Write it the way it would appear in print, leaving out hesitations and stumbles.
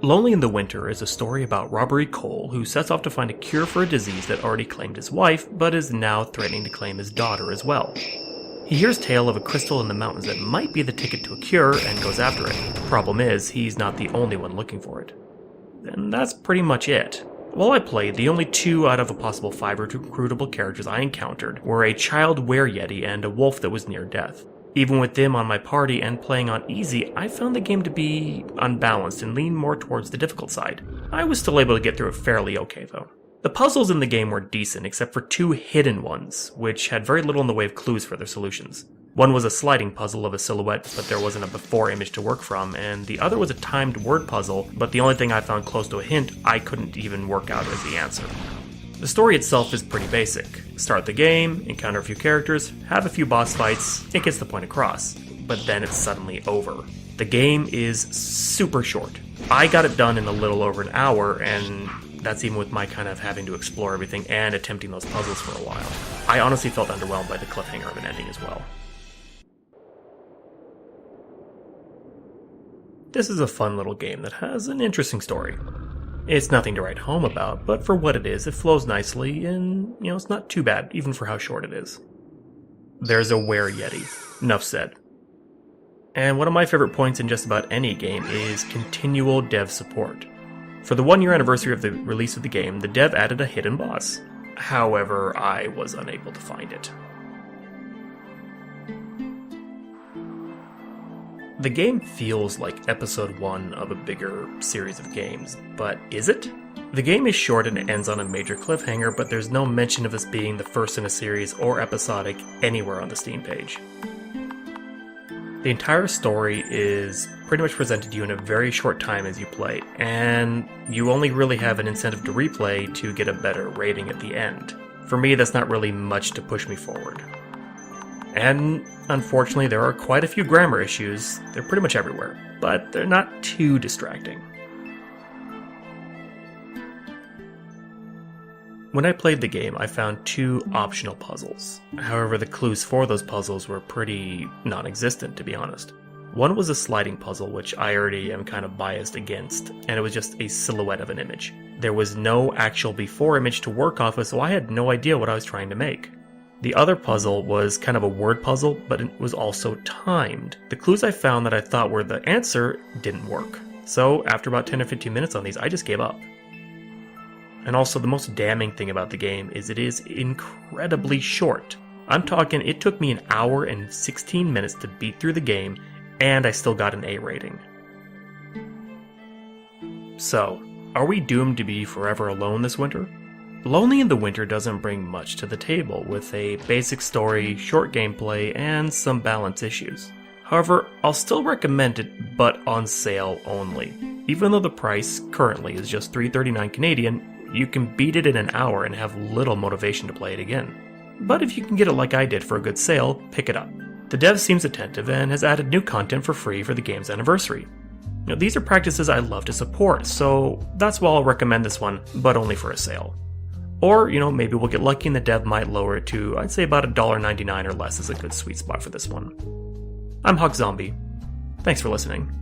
Lonely in the Winter is a story about Robert Cole, who sets off to find a cure for a disease that already claimed his wife, but is now threatening to claim his daughter as well. He hears tale of a crystal in the mountains that might be the ticket to a cure and goes after it. Problem is, he's not the only one looking for it. And that's pretty much it. While I played, the only 2 out of a possible 5 recruitable characters I encountered were a child were-yeti and a wolf that was near death. Even with them on my party and playing on easy, I found the game to be unbalanced and lean more towards the difficult side. I was still able to get through it fairly okay though. The puzzles in the game were decent except for 2 hidden ones, which had very little in the way of clues for their solutions. One was a sliding puzzle of a silhouette, but there wasn't a before image to work from, and the other was a timed word puzzle, but the only thing I found close to a hint I couldn't even work out as the answer. The story itself is pretty basic. Start the game, encounter a few characters, have a few boss fights, it gets the point across, but then it's suddenly over. The game is super short. I got it done in a little over an hour, and that's even with my kind of having to explore everything and attempting those puzzles for a while. I honestly felt underwhelmed by the cliffhanger of an ending as well. This is a fun little game that has an interesting story. It's nothing to write home about, but for what it is, it flows nicely, and, it's not too bad, even for how short it is. There's a were-yeti. Enough said. And one of my favorite points in just about any game is continual dev support. For the 1-year anniversary of the release of the game, the dev added a hidden boss. However, I was unable to find it. The game feels like episode 1 of a bigger series of games, but is it? The game is short and it ends on a major cliffhanger, but there's no mention of this being the first in a series or episodic anywhere on the Steam page. The entire story is pretty much presented to you in a very short time as you play, and you only really have an incentive to replay to get a better rating at the end. For me, that's not really much to push me forward. And unfortunately, there are quite a few grammar issues. They're pretty much everywhere, but they're not too distracting. When I played the game, I found 2 optional puzzles. However, the clues for those puzzles were pretty non-existent, to be honest. One was a sliding puzzle, which I already am kind of biased against, and it was just a silhouette of an image. There was no actual before image to work off of, so I had no idea what I was trying to make. The other puzzle was kind of a word puzzle, but it was also timed. The clues I found that I thought were the answer didn't work. So after about 10 or 15 minutes on these, I just gave up. And also the most damning thing about the game is it is incredibly short. I'm talking it took me 1 hour and 16 minutes to beat through the game, and I still got an A rating. So, are we doomed to be forever alone this winter? Lonely in the Winter doesn't bring much to the table, with a basic story, short gameplay, and some balance issues. However, I'll still recommend it, but on sale only. Even though the price currently is just $3.39 Canadian, you can beat it in an hour and have little motivation to play it again. But if you can get it like I did for a good sale, pick it up. The dev seems attentive and has added new content for free for the game's anniversary. These are practices I love to support, so that's why I'll recommend this one, but only for a sale. Or, maybe we'll get lucky and the dev might lower it to, I'd say about $1.99 or less is a good sweet spot for this one. I'm HawkZombie. Thanks for listening.